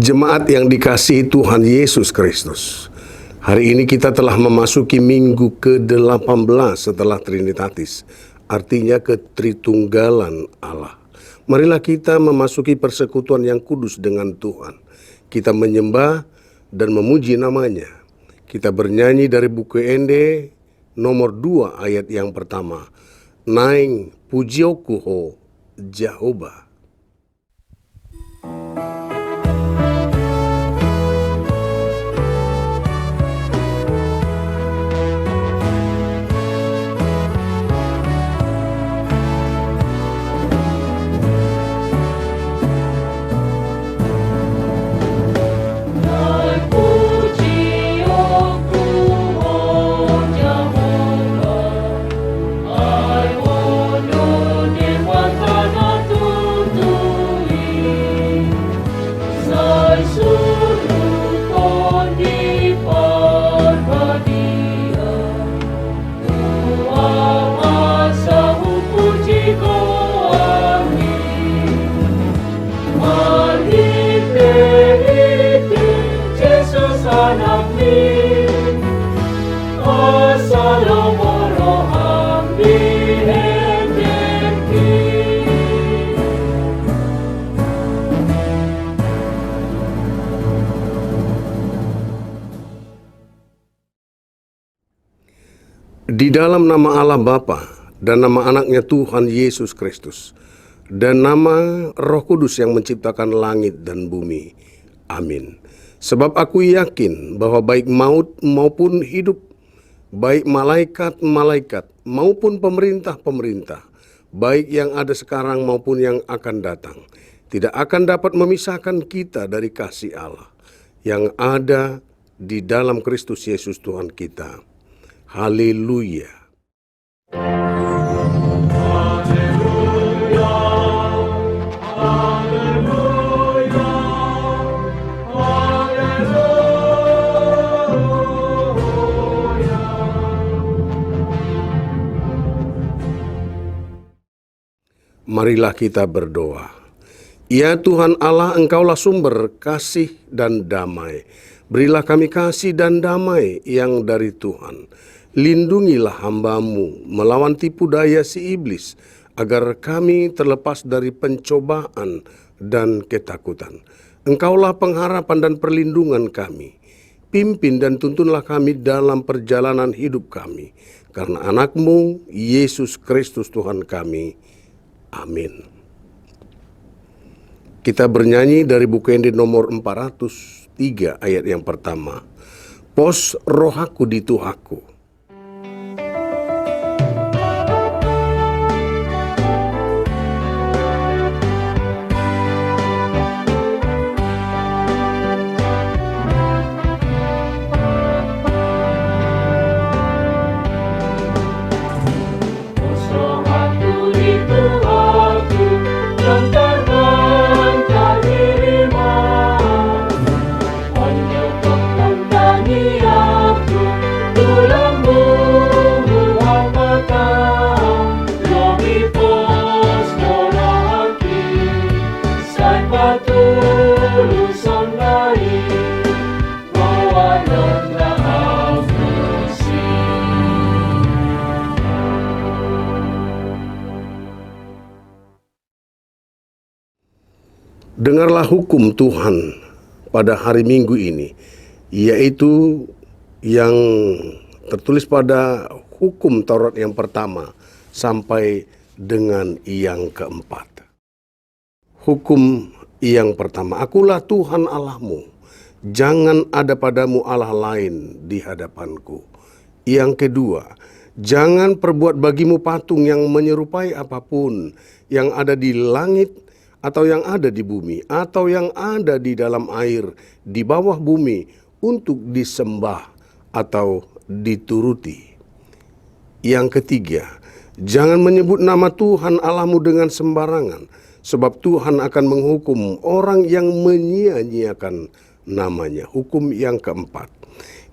Jemaat yang dikasihi Tuhan Yesus Kristus, hari ini kita telah memasuki minggu ke-18 setelah Trinitatis, artinya ketritunggalan Allah. Marilah kita memasuki persekutuan yang kudus dengan Tuhan. Kita menyembah dan memuji namanya. Kita bernyanyi dari buku Ende nomor 2 ayat yang pertama. Naing pujiokuho Jehovah. Di dalam nama Allah Bapa dan nama anaknya Tuhan Yesus Kristus dan nama Roh Kudus yang menciptakan langit dan bumi. Amin. Sebab aku yakin bahwa baik maut maupun hidup, baik malaikat-malaikat maupun pemerintah-pemerintah, baik yang ada sekarang maupun yang akan datang, tidak akan dapat memisahkan kita dari kasih Allah yang ada di dalam Kristus Yesus Tuhan kita. Haleluya. Marilah kita berdoa. Ya Tuhan Allah, Engkaulah sumber kasih dan damai. Berilah kami kasih dan damai yang dari Tuhan. Lindungilah hamba-Mu melawan tipu daya si iblis, agar kami terlepas dari pencobaan dan ketakutan. Engkaulah pengharapan dan perlindungan kami. Pimpin dan tuntunlah kami dalam perjalanan hidup kami. Karena anak-Mu, Yesus Kristus Tuhan kami. Amin. Kita bernyanyi dari buku Ende nomor 403 ayat yang pertama. Pos rohaku di Tuhaku. Dengarlah hukum Tuhan pada hari Minggu ini, yaitu yang tertulis pada hukum Taurat yang pertama sampai dengan yang keempat. Hukum yang pertama, akulah Tuhan Allahmu, jangan ada padamu Allah lain di hadapanku. Yang kedua, jangan perbuat bagimu patung yang menyerupai apapun yang ada di langit, atau yang ada di bumi, atau yang ada di dalam air, di bawah bumi, untuk disembah atau dituruti. Yang ketiga, jangan menyebut nama Tuhan Allahmu dengan sembarangan, sebab Tuhan akan menghukum orang yang menyia-nyiakan namanya. Hukum yang keempat,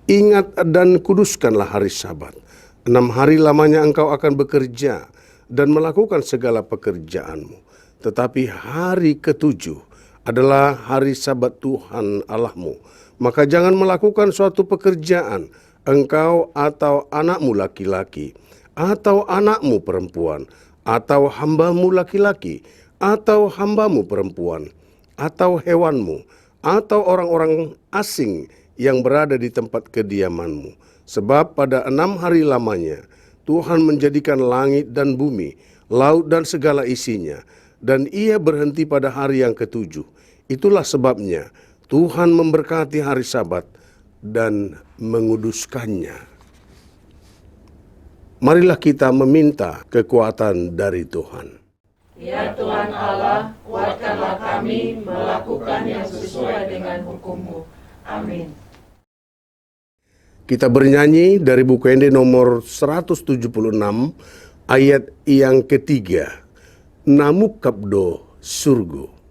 ingat dan kuduskanlah hari Sabat. 6 hari lamanya engkau akan bekerja dan melakukan segala pekerjaanmu. Tetapi hari ketujuh adalah hari Sabat Tuhan Allahmu. Maka jangan melakukan suatu pekerjaan, engkau atau anakmu laki-laki, atau anakmu perempuan, atau hambamu laki-laki, atau hambamu perempuan, atau hewanmu, atau orang-orang asing yang berada di tempat kediamanmu. Sebab pada 6 hari lamanya Tuhan menjadikan langit dan bumi, laut dan segala isinya, dan Ia berhenti pada hari yang ketujuh. Itulah sebabnya Tuhan memberkati hari Sabat dan menguduskannya. Marilah kita meminta kekuatan dari Tuhan. Ya Tuhan Allah, kuatkanlah kami melakukan yang sesuai dengan hukum-Mu. Amin. Kita bernyanyi dari buku Ende nomor 176, ayat yang ketiga. Namuk kabdo surgo.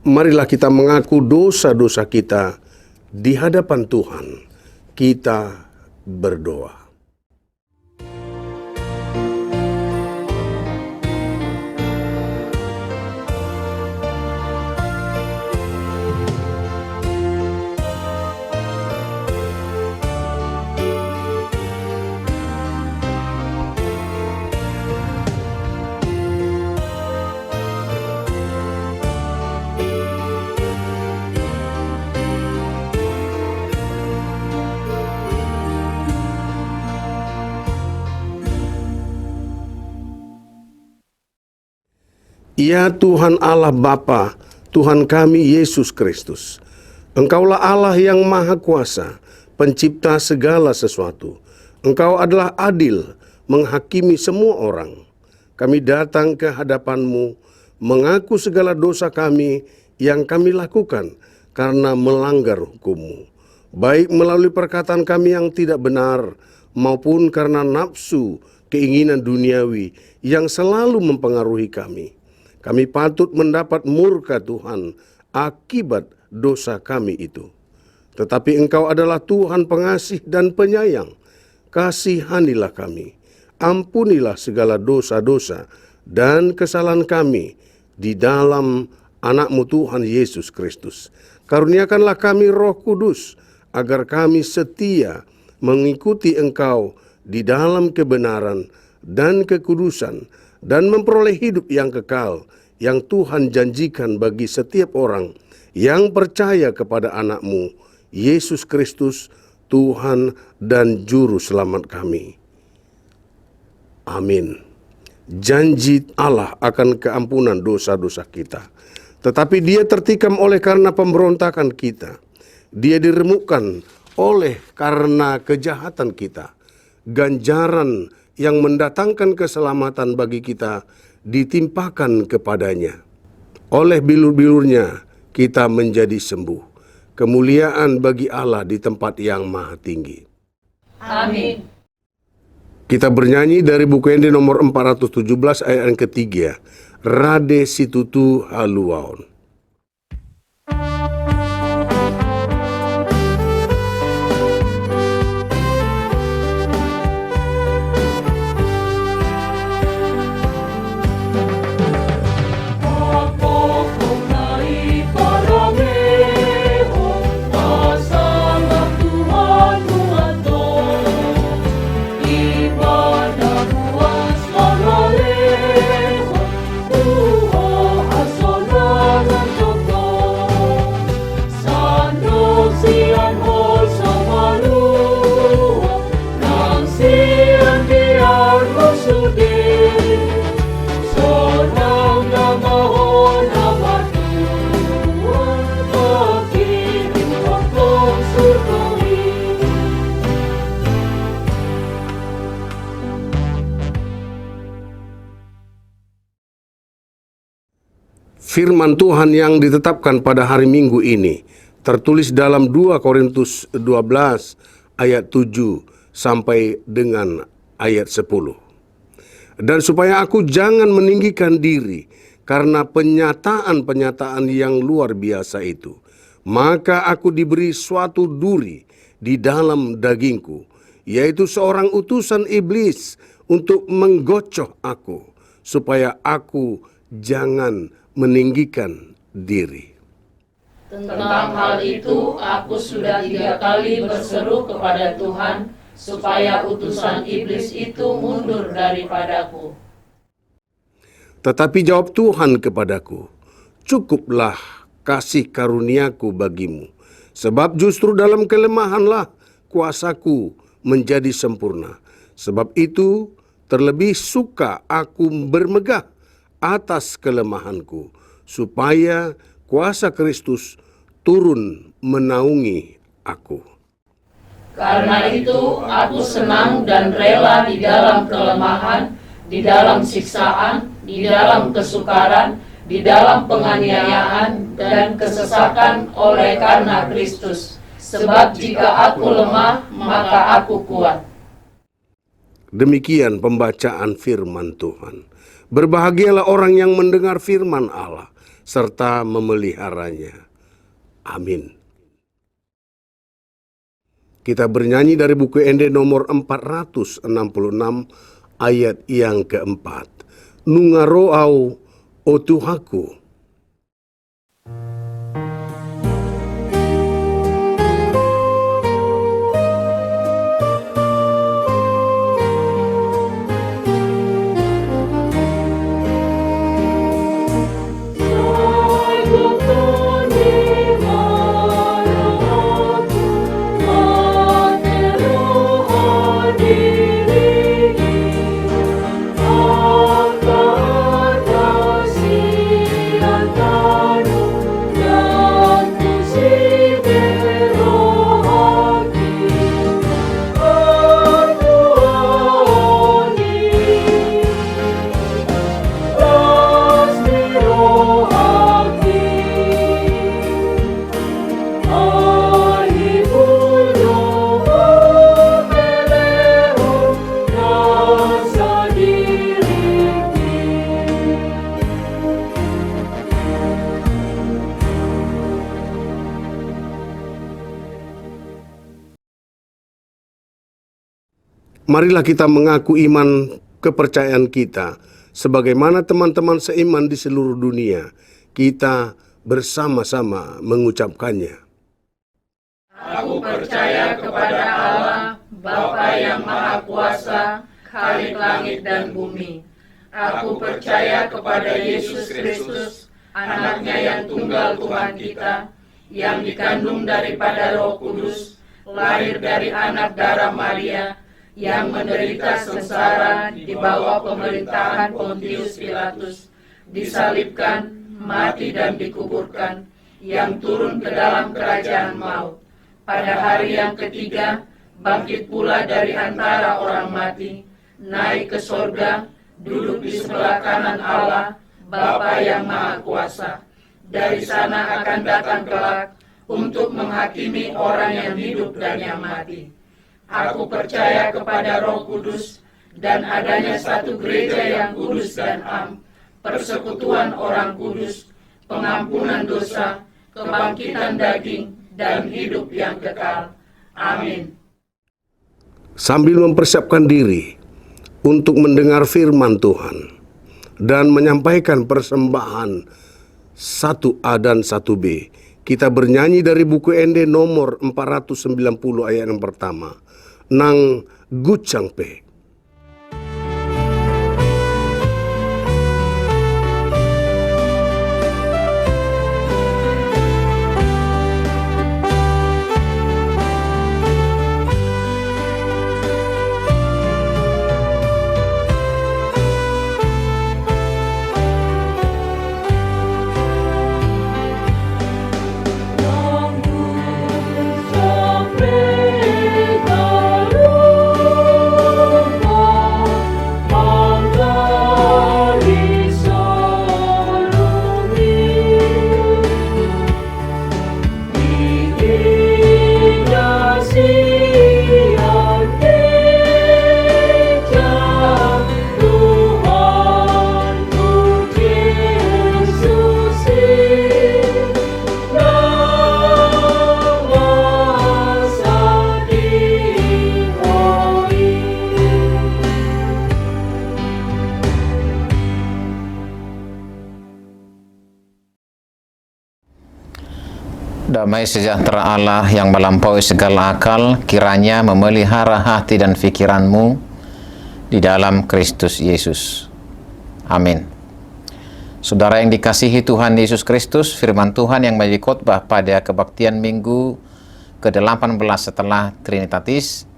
Marilah kita mengaku dosa-dosa kita di hadapan Tuhan. Kita berdoa. Ya Tuhan Allah Bapa, Tuhan kami Yesus Kristus, Engkaulah Allah yang Maha Kuasa, pencipta segala sesuatu. Engkau adalah adil, menghakimi semua orang. Kami datang ke hadapan-Mu, mengaku segala dosa kami yang kami lakukan karena melanggar hukum-Mu, baik melalui perkataan kami yang tidak benar, maupun karena nafsu, keinginan duniawi yang selalu mempengaruhi kami. Kami patut mendapat murka Tuhan akibat dosa kami itu. Tetapi Engkau adalah Tuhan pengasih dan penyayang. Kasihanilah kami. Ampunilah segala dosa-dosa dan kesalahan kami di dalam Anak-Mu Tuhan Yesus Kristus. Karuniakanlah kami Roh Kudus, agar kami setia mengikuti Engkau di dalam kebenaran dan kekudusan, dan memperoleh hidup yang kekal yang Tuhan janjikan bagi setiap orang yang percaya kepada Anak-Mu, Yesus Kristus, Tuhan dan Juru Selamat kami. Amin. Janji Allah akan keampunan dosa-dosa kita. Tetapi Dia tertikam oleh karena pemberontakan kita. Dia diremukkan oleh karena kejahatan kita. Ganjaran yang mendatangkan keselamatan bagi kita ditimpakan kepadanya. Oleh bilur-bilurnya kita menjadi sembuh. Kemuliaan bagi Allah di tempat yang maha tinggi. Amin. Kita bernyanyi dari buku Ende nomor 417 ayat yang ketiga. Rade situtu haluaon. Tuhan firman Tuhan yang ditetapkan pada hari Minggu ini tertulis dalam 2 Korintus 12 ayat 7 sampai dengan ayat 10. Dan supaya aku jangan meninggikan diri karena penyataan-penyataan yang luar biasa itu, maka aku diberi suatu duri di dalam dagingku, yaitu seorang utusan iblis untuk menggocoh aku, supaya aku jangan meninggikan diri. Tentang hal itu, aku sudah 3 kali berseru kepada Tuhan, supaya utusan iblis itu mundur daripadaku. Tetapi jawab Tuhan kepadaku, cukuplah kasih karuniaku bagimu, sebab justru dalam kelemahanlah kuasaku menjadi sempurna. Sebab itu terlebih suka aku bermegah atas kelemahanku, supaya kuasa Kristus turun menaungi aku. Karena itu aku senang dan rela di dalam kelemahan, di dalam siksaan, di dalam kesukaran, di dalam penganiayaan dan kesesakan oleh karena Kristus. Sebab jika aku lemah, maka aku kuat. Demikian pembacaan firman Tuhan. Berbahagialah orang yang mendengar firman Allah serta memeliharanya. Amin. Kita bernyanyi dari buku Ende nomor 466 ayat yang keempat. Nungaroau o Tuhaku. Marilah kita mengaku iman kepercayaan kita, sebagaimana teman-teman seiman di seluruh dunia. Kita bersama-sama mengucapkannya. Aku percaya kepada Allah, Bapa yang Maha Kuasa, Khalik langit dan bumi. Aku percaya kepada Yesus Kristus, anaknya yang tunggal Tuhan kita, yang dikandung daripada Roh Kudus, lahir dari anak darah Maria, yang menderita sengsara di bawah pemerintahan Pontius Pilatus, disalibkan, mati dan dikuburkan, yang turun ke dalam kerajaan maut. Pada hari yang ketiga, bangkit pula dari antara orang mati, naik ke sorga, duduk di sebelah kanan Allah, Bapa yang Maha Kuasa. Dari sana akan datang kelak untuk menghakimi orang yang hidup dan yang mati. Aku percaya kepada Roh Kudus dan adanya satu gereja yang kudus dan am, persekutuan orang kudus, pengampunan dosa, kebangkitan daging, dan hidup yang kekal. Amin. Sambil mempersiapkan diri untuk mendengar firman Tuhan dan menyampaikan persembahan 1A dan 1B, kita bernyanyi dari buku Ende nomor 490 ayat yang pertama. Nang Gucangpe. Sampai taruh Damai sejahtera Allah yang melampaui segala akal kiranya memelihara hati dan pikiranmu di dalam Kristus Yesus. Amin. Saudara yang dikasihi Tuhan Yesus Kristus, firman Tuhan yang menjadi khotbah pada kebaktian minggu ke-18 setelah Trinitatis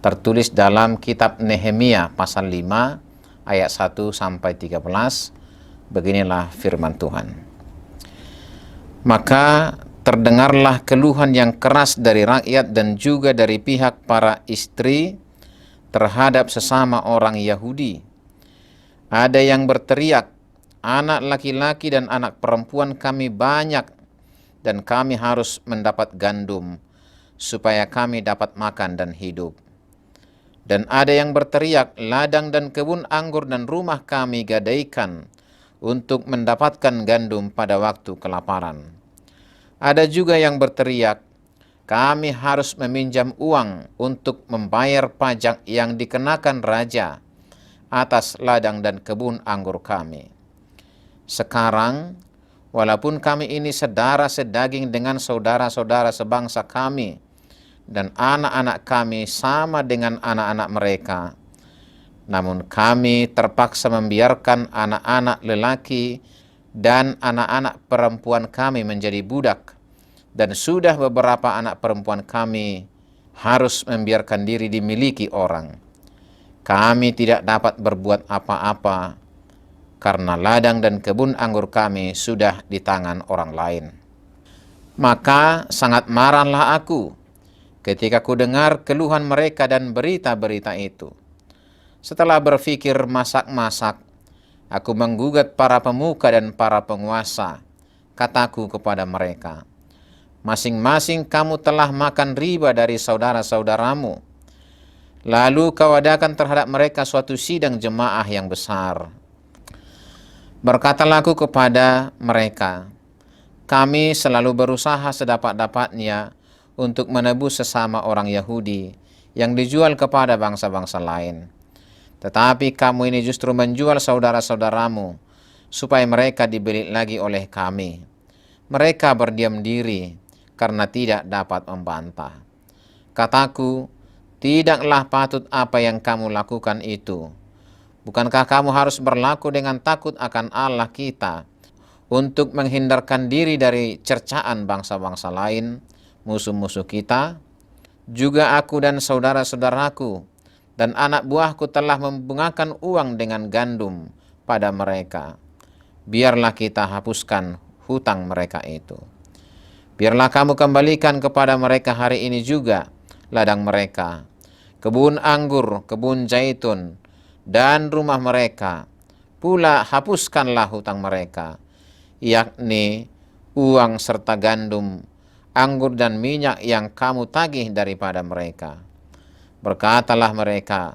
tertulis dalam kitab Nehemia pasal 5 ayat 1 sampai 13. Beginilah firman Tuhan. Maka terdengarlah keluhan yang keras dari rakyat dan juga dari pihak para istri terhadap sesama orang Yahudi. Ada yang berteriak, anak laki-laki dan anak perempuan kami banyak dan kami harus mendapat gandum supaya kami dapat makan dan hidup. Dan ada yang berteriak, ladang dan kebun anggur dan rumah kami gadaikan untuk mendapatkan gandum pada waktu kelaparan. Ada juga yang berteriak, kami harus meminjam uang untuk membayar pajak yang dikenakan raja atas ladang dan kebun anggur kami. Sekarang, walaupun kami ini saudara sedaging dengan saudara-saudara sebangsa kami, dan anak-anak kami sama dengan anak-anak mereka, namun kami terpaksa membiarkan anak-anak lelaki dan anak-anak perempuan kami menjadi budak, dan sudah beberapa anak perempuan kami harus membiarkan diri dimiliki orang. Kami tidak dapat berbuat apa-apa karena ladang dan kebun anggur kami sudah di tangan orang lain. Maka sangat marahlah aku ketika ku dengar keluhan mereka dan berita-berita itu. Setelah berpikir masak-masak, aku menggugat para pemuka dan para penguasa. Kataku kepada mereka, masing-masing kamu telah makan riba dari saudara-saudaramu. Lalu kau adakan terhadap mereka suatu sidang jemaah yang besar. Berkatalah aku kepada mereka, kami selalu berusaha sedapat-dapatnya untuk menebus sesama orang Yahudi yang dijual kepada bangsa-bangsa lain. Tetapi kamu ini justru menjual saudara-saudaramu, supaya mereka dibeli lagi oleh kami. Mereka berdiam diri karena tidak dapat membantah. Kataku, tidaklah patut apa yang kamu lakukan itu. Bukankah kamu harus berlaku dengan takut akan Allah kita, untuk menghindarkan diri dari cercaan bangsa-bangsa lain, musuh-musuh kita? Juga aku dan saudara-saudaraku dan anak buahku telah membungakan uang dengan gandum pada mereka. Biarlah kita hapuskan hutang mereka itu. Biarlah kamu kembalikan kepada mereka hari ini juga ladang mereka, kebun anggur, kebun zaitun, dan rumah mereka. Pula hapuskanlah hutang mereka, yakni uang serta gandum, anggur dan minyak yang kamu tagih daripada mereka. Berkatalah mereka,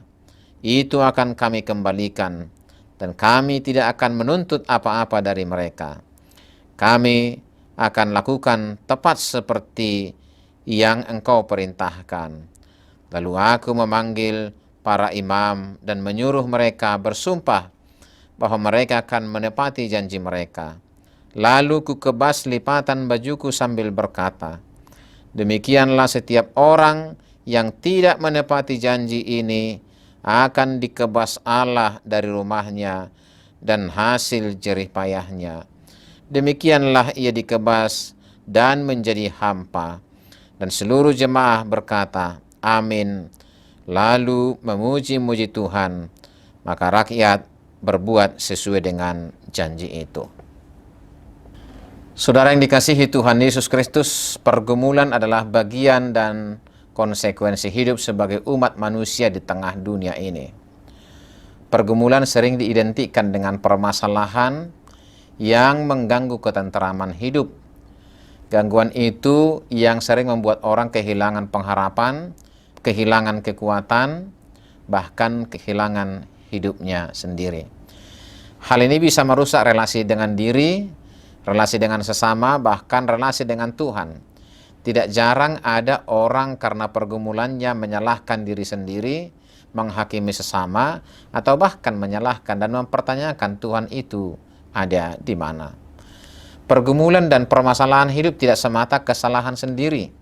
itu akan kami kembalikan, dan kami tidak akan menuntut apa-apa dari mereka. Kami akan lakukan tepat seperti yang engkau perintahkan. Lalu aku memanggil para imam dan menyuruh mereka bersumpah bahwa mereka akan menepati janji mereka. Lalu ku kebas lipatan bajuku sambil berkata, demikianlah setiap orang yang tidak menepati janji ini akan dikebas Allah dari rumahnya dan hasil jerih payahnya. Demikianlah ia dikebas dan menjadi hampa. Dan seluruh jemaah berkata, amin. Lalu memuji-muji Tuhan. Maka rakyat berbuat sesuai dengan janji itu. Saudara yang dikasihi Tuhan Yesus Kristus, pergumulan adalah bagian dan konsekuensi hidup sebagai umat manusia di tengah dunia ini. Pergumulan sering diidentikan dengan permasalahan yang mengganggu ketenteraman hidup. Gangguan itu yang sering membuat orang kehilangan pengharapan, kehilangan kekuatan, bahkan kehilangan hidupnya sendiri. Hal ini bisa merusak relasi dengan diri, relasi dengan sesama, bahkan relasi dengan Tuhan. Tidak jarang ada orang karena pergumulannya menyalahkan diri sendiri, menghakimi sesama, atau bahkan menyalahkan dan mempertanyakan Tuhan itu ada di mana. Pergumulan dan permasalahan hidup tidak semata kesalahan sendiri.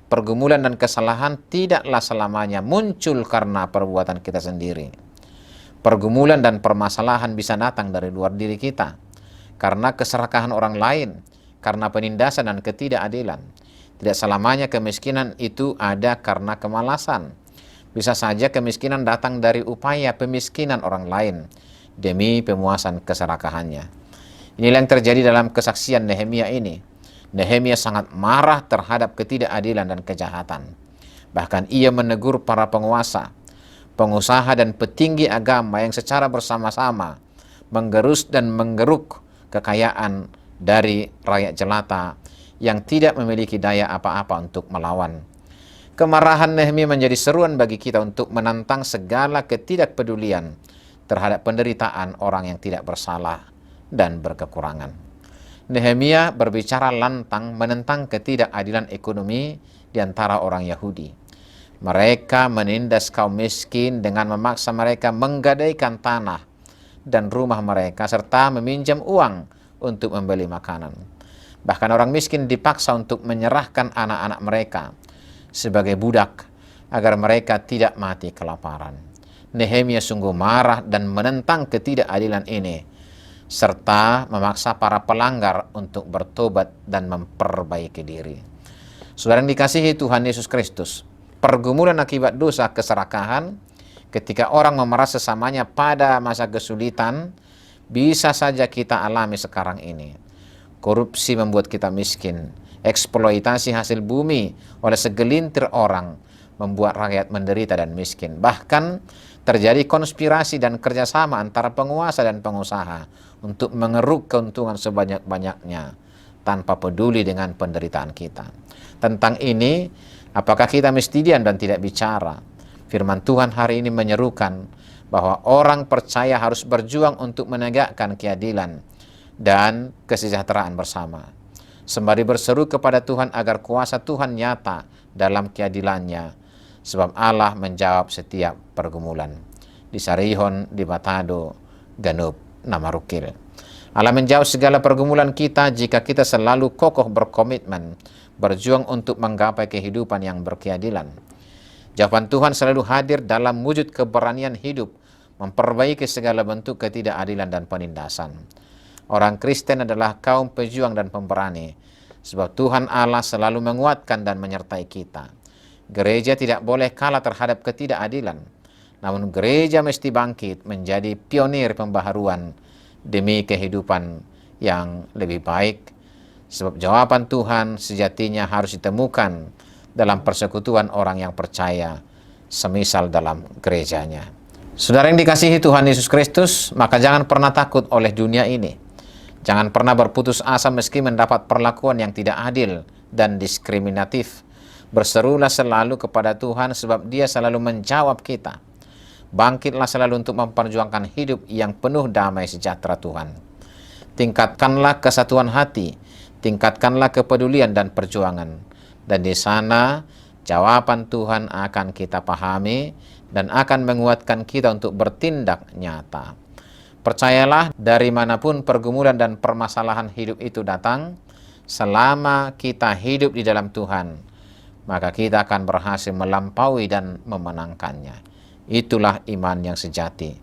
Pergumulan dan kesalahan tidaklah selamanya muncul karena perbuatan kita sendiri. Pergumulan dan permasalahan bisa datang dari luar diri kita, karena keserakahan orang lain, karena penindasan dan ketidakadilan. Tidak selamanya kemiskinan itu ada karena kemalasan. Bisa saja kemiskinan datang dari upaya pemiskinan orang lain demi pemuasan keserakahannya. Inilah yang terjadi dalam kesaksian Nehemia ini. Nehemia sangat marah terhadap ketidakadilan dan kejahatan. Bahkan ia menegur para penguasa, pengusaha dan petinggi agama yang secara bersama-sama menggerus dan menggeruk kekayaan dari rakyat jelata yang tidak memiliki daya apa-apa untuk melawan. Kemarahan Nehemia menjadi seruan bagi kita untuk menantang segala ketidakpedulian terhadap penderitaan orang yang tidak bersalah dan berkekurangan. Nehemia berbicara lantang menentang ketidakadilan ekonomi di antara orang Yahudi. Mereka menindas kaum miskin dengan memaksa mereka menggadaikan tanah dan rumah mereka serta meminjam uang untuk membeli makanan. Bahkan orang miskin dipaksa untuk menyerahkan anak-anak mereka sebagai budak agar mereka tidak mati kelaparan. Nehemia sungguh marah dan menentang ketidakadilan ini, serta memaksa para pelanggar untuk bertobat dan memperbaiki diri. Saudara yang dikasihi Tuhan Yesus Kristus, pergumulan akibat dosa keserakahan ketika orang memeras sesamanya pada masa kesulitan bisa saja kita alami sekarang ini. Korupsi membuat kita miskin. Eksploitasi hasil bumi oleh segelintir orang membuat rakyat menderita dan miskin. Bahkan terjadi konspirasi dan kerjasama antara penguasa dan pengusaha untuk mengeruk keuntungan sebanyak-banyaknya tanpa peduli dengan penderitaan kita. Tentang ini, apakah kita mesti diam dan tidak bicara? Firman Tuhan hari ini menyerukan bahwa orang percaya harus berjuang untuk menegakkan keadilan dan kesejahteraan bersama. Sembari berseru kepada Tuhan agar kuasa Tuhan nyata dalam keadilannya, sebab Allah menjawab setiap pergumulan. Di Sarihon, di Batado, Ganup, Namarukil. Allah menjawab segala pergumulan kita jika kita selalu kokoh berkomitmen, berjuang untuk menggapai kehidupan yang berkeadilan. Jawaban Tuhan selalu hadir dalam wujud keberanian hidup, memperbaiki segala bentuk ketidakadilan dan penindasan. Orang Kristen adalah kaum pejuang dan pemberani, sebab Tuhan Allah selalu menguatkan dan menyertai kita. Gereja tidak boleh kalah terhadap ketidakadilan, namun gereja mesti bangkit menjadi pionir pembaharuan demi kehidupan yang lebih baik, sebab jawaban Tuhan sejatinya harus ditemukan dalam persekutuan orang yang percaya, semisal dalam gerejanya. Saudara yang dikasihi Tuhan Yesus Kristus, maka jangan pernah takut oleh dunia ini. Jangan pernah berputus asa meski mendapat perlakuan yang tidak adil dan diskriminatif. Berserulah selalu kepada Tuhan sebab Dia selalu menjawab kita. Bangkitlah selalu untuk memperjuangkan hidup yang penuh damai sejahtera Tuhan. Tingkatkanlah kesatuan hati, tingkatkanlah kepedulian dan perjuangan. Dan di sana jawaban Tuhan akan kita pahami dan akan menguatkan kita untuk bertindak nyata. Percayalah, dari manapun pergumulan dan permasalahan hidup itu datang, selama kita hidup di dalam Tuhan, maka kita akan berhasil melampaui dan memenangkannya. Itulah iman yang sejati.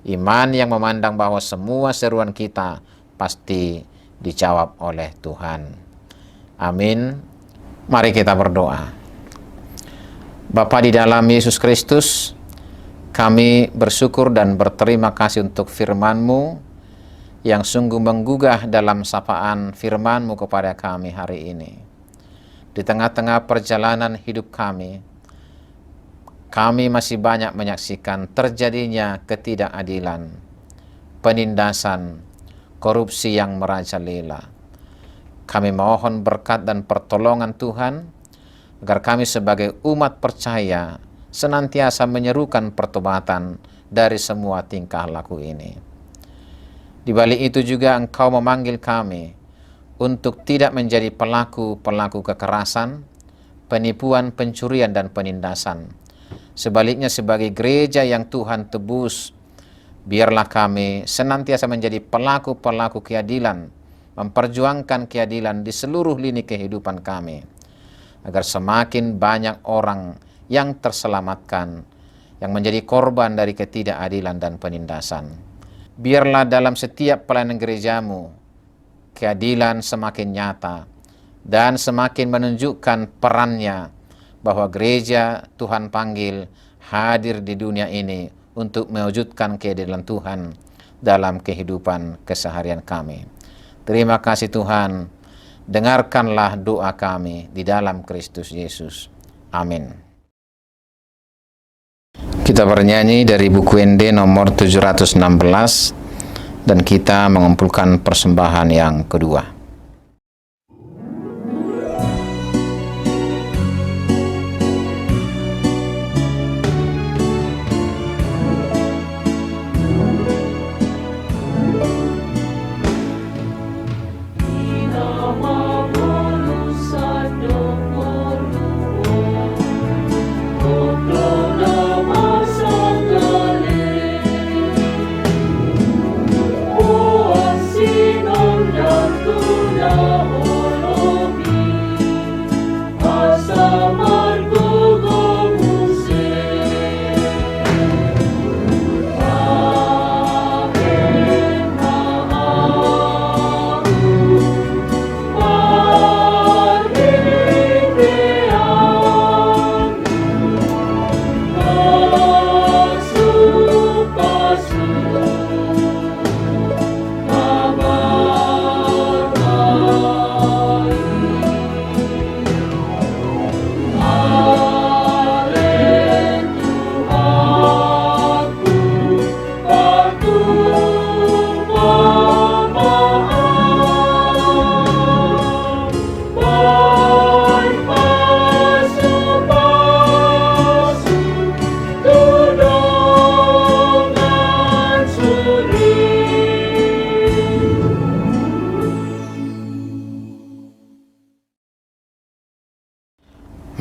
Iman yang memandang bahwa semua seruan kita pasti dijawab oleh Tuhan. Amin. Mari kita berdoa. Bapa di dalam Yesus Kristus, kami bersyukur dan berterima kasih untuk firman-Mu yang sungguh menggugah dalam sapaan firman-Mu kepada kami hari ini. Di tengah-tengah perjalanan hidup kami masih banyak menyaksikan terjadinya ketidakadilan, penindasan, korupsi yang merajalela. Kami mohon berkat dan pertolongan Tuhan, agar kami sebagai umat percaya senantiasa menyerukan pertobatan dari semua tingkah laku ini. Di balik itu juga Engkau memanggil kami untuk tidak menjadi pelaku-pelaku kekerasan, penipuan, pencurian, dan penindasan. Sebaliknya sebagai gereja yang Tuhan tebus, biarlah kami senantiasa menjadi pelaku-pelaku keadilan memperjuangkan keadilan di seluruh lini kehidupan kami, agar semakin banyak orang yang terselamatkan, yang menjadi korban dari ketidakadilan dan penindasan. Biarlah dalam setiap pelayanan gerejamu, keadilan semakin nyata dan semakin menunjukkan perannya, bahwa gereja Tuhan panggil hadir di dunia ini untuk mewujudkan keadilan Tuhan dalam kehidupan keseharian kami. Terima kasih Tuhan, dengarkanlah doa kami di dalam Kristus Yesus. Amin. Kita bernyanyi dari buku ND nomor 716 dan kita mengumpulkan persembahan yang kedua.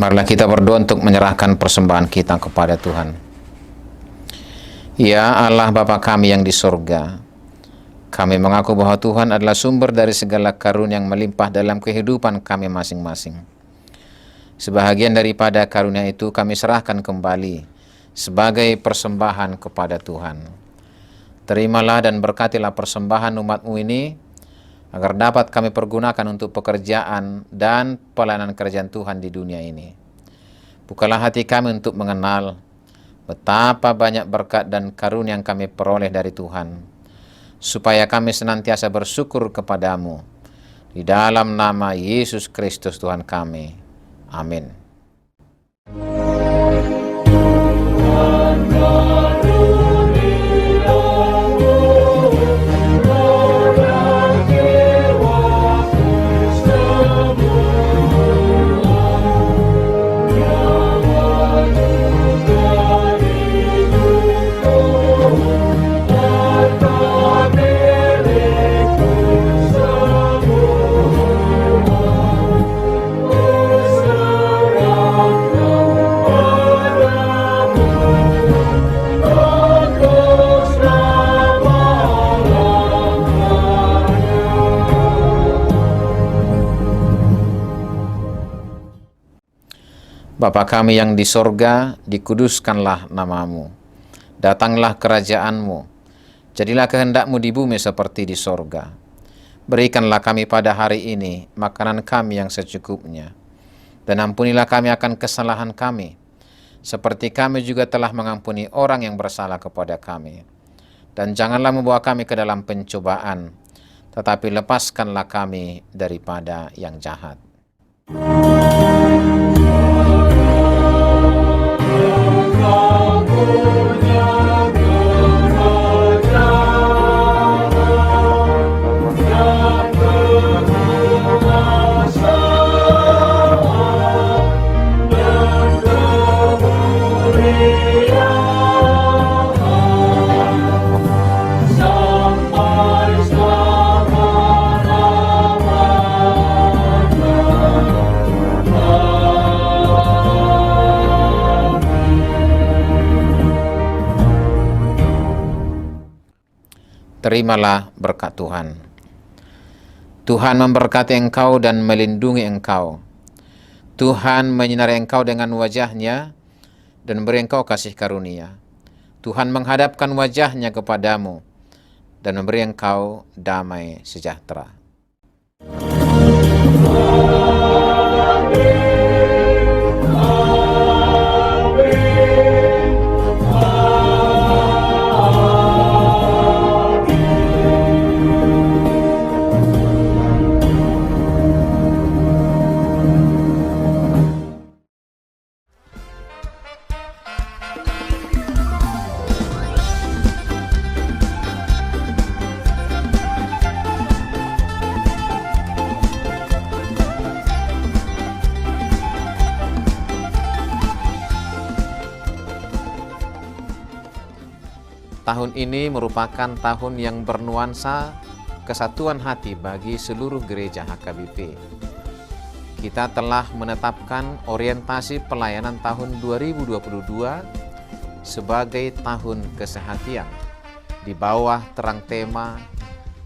Marilah kita berdoa untuk menyerahkan persembahan kita kepada Tuhan. Ya Allah Bapa kami yang di sorga, kami mengaku bahwa Tuhan adalah sumber dari segala karunia yang melimpah dalam kehidupan kami masing-masing. Sebahagian daripada karunia itu kami serahkan kembali sebagai persembahan kepada Tuhan. Terimalah dan berkatilah persembahan umat-Mu ini, agar dapat kami pergunakan untuk pekerjaan dan pelayanan kerajaan Tuhan di dunia ini. Bukalah hati kami untuk mengenal betapa banyak berkat dan karunia yang kami peroleh dari Tuhan, supaya kami senantiasa bersyukur kepadamu. Di dalam nama Yesus Kristus Tuhan kami. Amin. Bapa kami yang di sorga, dikuduskanlah namamu. Datanglah kerajaanmu. Jadilah kehendak-Mu di bumi seperti di sorga. Berikanlah kami pada hari ini makanan kami yang secukupnya. Dan ampunilah kami akan kesalahan kami, seperti kami juga telah mengampuni orang yang bersalah kepada kami. Dan janganlah membawa kami ke dalam pencobaan, tetapi lepaskanlah kami daripada yang jahat. Terimalah berkat Tuhan. Tuhan memberkati engkau dan melindungi engkau. Tuhan menyinari engkau dengan wajah-Nya dan memberi engkau kasih karunia. Tuhan menghadapkan wajah-Nya kepadamu dan memberi engkau damai sejahtera. Tahun ini merupakan tahun yang bernuansa kesatuan hati bagi seluruh gereja HKBP. Kita telah menetapkan orientasi pelayanan tahun 2022 sebagai tahun kesehatian di bawah terang tema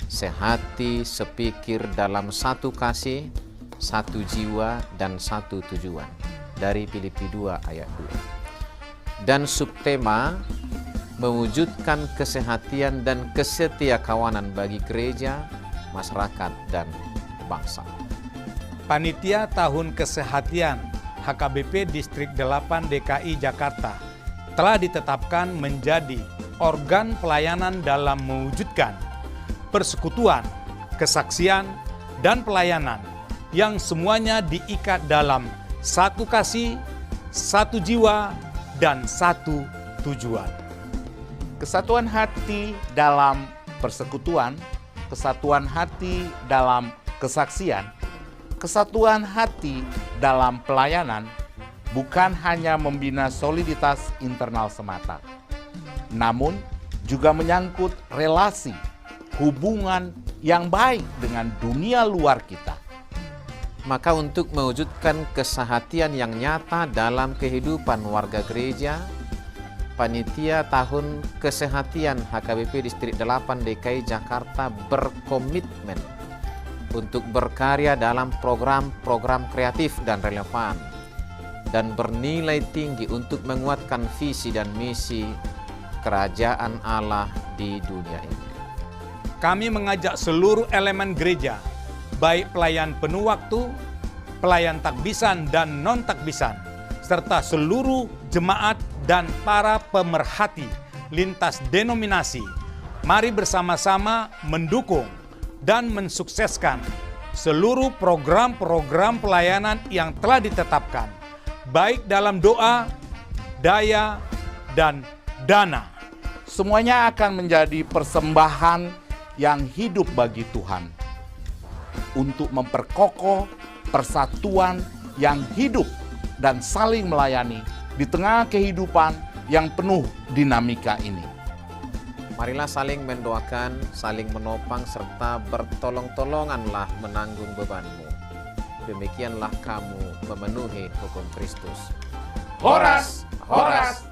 sehati sepikir dalam satu kasih, satu jiwa, dan satu tujuan dari Filipi 2 ayat 2. Dan subtema mewujudkan kesehatian dan kesetiakawanan bagi gereja, masyarakat, dan bangsa. Panitia Tahun Kesehatian HKBP Distrik 8 DKI Jakarta telah ditetapkan menjadi organ pelayanan dalam mewujudkan persekutuan, kesaksian, dan pelayanan yang semuanya diikat dalam satu kasih, satu jiwa, dan satu tujuan. Kesatuan hati dalam persekutuan, kesatuan hati dalam kesaksian, kesatuan hati dalam pelayanan bukan hanya membina soliditas internal semata, namun juga menyangkut relasi, hubungan yang baik dengan dunia luar kita. Maka untuk mewujudkan kesehatian yang nyata dalam kehidupan warga gereja, Panitia Tahun Kesehatian HKBP Distrik 8 DKI Jakarta berkomitmen untuk berkarya dalam program-program kreatif dan relevan dan bernilai tinggi untuk menguatkan visi dan misi Kerajaan Allah di dunia ini. Kami mengajak seluruh elemen gereja, baik pelayan penuh waktu, pelayan takbisan dan non-takbisan, serta seluruh jemaat dan para pemerhati lintas denominasi, mari bersama-sama mendukung dan mensukseskan seluruh program-program pelayanan yang telah ditetapkan, baik dalam doa, daya, dan dana. Semuanya akan menjadi persembahan yang hidup bagi Tuhan untuk memperkokoh persatuan yang hidup dan saling melayani di tengah kehidupan yang penuh dinamika ini. Marilah saling mendoakan, saling menopang, serta bertolong-tolonganlah menanggung bebanmu. Demikianlah kamu memenuhi hukum Kristus. Horas, horas,